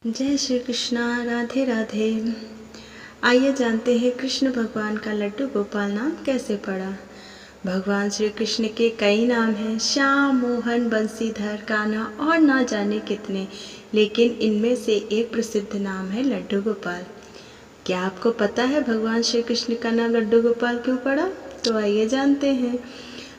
जय श्री कृष्णा। राधे राधे। आइए जानते हैं कृष्ण भगवान का लड्डू गोपाल नाम कैसे पड़ा। भगवान श्री कृष्ण के कई नाम हैं, श्याम, मोहन, बंसीधर, कान्हा और ना जाने कितने, लेकिन इनमें से एक प्रसिद्ध नाम है लड्डू गोपाल। क्या आपको पता है भगवान श्री कृष्ण का नाम लड्डू गोपाल क्यों पड़ा? तो आइए जानते हैं।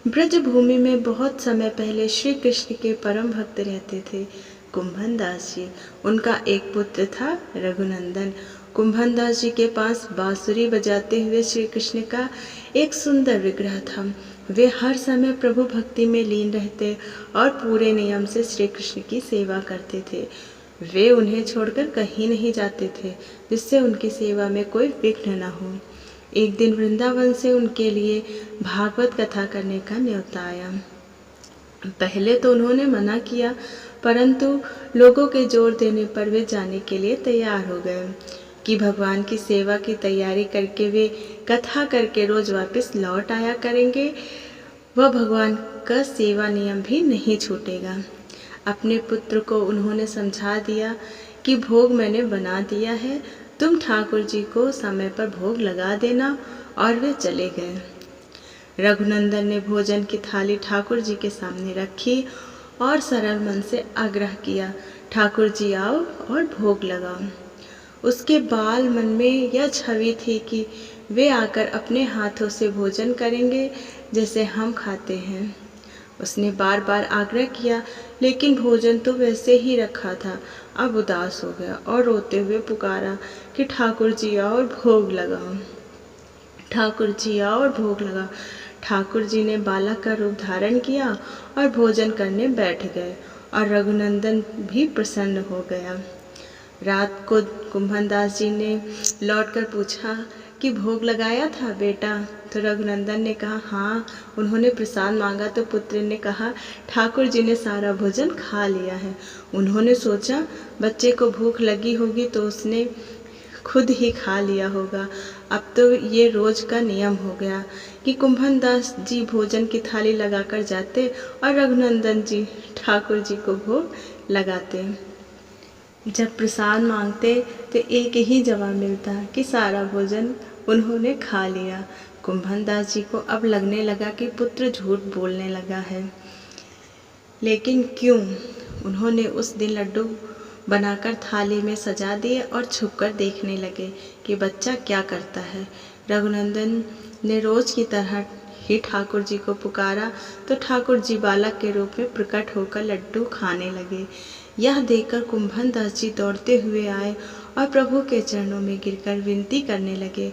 ब्रज भूमि में बहुत समय पहले श्री कृष्ण के परम भक्त रहते थे, कुंभन दास जी। उनका एक पुत्र था रघुनंदन। कुंभन दास जी के पास बांसुरी बजाते हुए श्री कृष्ण का एक सुंदर विग्रह था। वे हर समय प्रभु भक्ति में लीन रहते और पूरे नियम से श्री कृष्ण की सेवा करते थे। वे उन्हें छोड़कर कहीं नहीं जाते थे, जिससे उनकी सेवा में कोई विघ्न न हो। एक दिन वृंदावन से उनके लिए भागवत कथा करने का न्योता आया। पहले तो उन्होंने मना किया, परंतु लोगों के जोर देने पर वे जाने के लिए तैयार हो गए कि भगवान की सेवा की तैयारी करके वे कथा करके रोज वापस लौट आया करेंगे। वह भगवान का सेवा नियम भी नहीं छूटेगा। अपने पुत्र को उन्होंने समझा दिया कि भोग मैंने बना दिया है, तुम ठाकुर जी को समय पर भोग लगा देना, और वे चले गए। रघुनंदन ने भोजन की थाली ठाकुर जी के सामने रखी और सरल मन से आग्रह किया, ठाकुर जी आओ और भोग लगाओ। उसके बाल मन में यह छवि थी कि वे आकर अपने हाथों से भोजन करेंगे जैसे हम खाते हैं। उसने बार बार आग्रह किया, लेकिन भोजन तो वैसे ही रखा था। अब उदास हो गया और रोते हुए पुकारा कि ठाकुर जी आओ और भोग लगाओ, ठाकुर जी आओ और भोग लगाओ। ठाकुर जी ने बालक का रूप धारण किया और भोजन करने बैठ गए, और रघुनंदन भी प्रसन्न हो गया। रात को कुंभन दास जी ने लौटकर पूछा कि भोग लगाया था बेटा? तो रघुनंदन ने कहा हाँ। उन्होंने प्रसाद मांगा तो पुत्र ने कहा ठाकुर जी ने सारा भोजन खा लिया है। उन्होंने सोचा बच्चे को भूख लगी होगी तो उसने खुद ही खा लिया होगा। अब तो ये रोज का नियम हो गया कि कुंभन दास जी भोजन की थाली लगाकर जाते और रघुनंदन जी ठाकुर जी को भोग लगाते। जब प्रसाद मांगते तो एक ही जवाब मिलता कि सारा भोजन उन्होंने खा लिया। कुंभन दास जी को अब लगने लगा कि पुत्र झूठ बोलने लगा है, लेकिन क्यों? उन्होंने उस दिन लड्डू बनाकर थाली में सजा दिए और छुपकर देखने लगे कि बच्चा क्या करता है। रघुनंदन ने रोज की तरह ही ठाकुर जी को पुकारा तो ठाकुर जी बालक के रूप में प्रकट होकर लड्डू खाने लगे। यह देखकर कुंभन दास जी दौड़ते हुए आए और प्रभु के चरणों में गिरकर विनती करने लगे।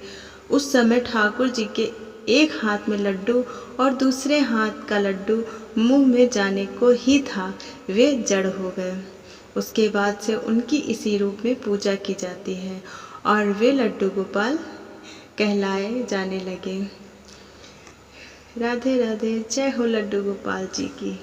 उस समय ठाकुर जी के एक हाथ में लड्डू और दूसरे हाथ का लड्डू मुंह में जाने को ही था, वे जड़ हो गए। उसके बाद से उनकी इसी रूप में पूजा की जाती है और वे लड्डू गोपाल कहलाए जाने लगे। राधे राधे। जय हो लड्डू गोपाल जी की।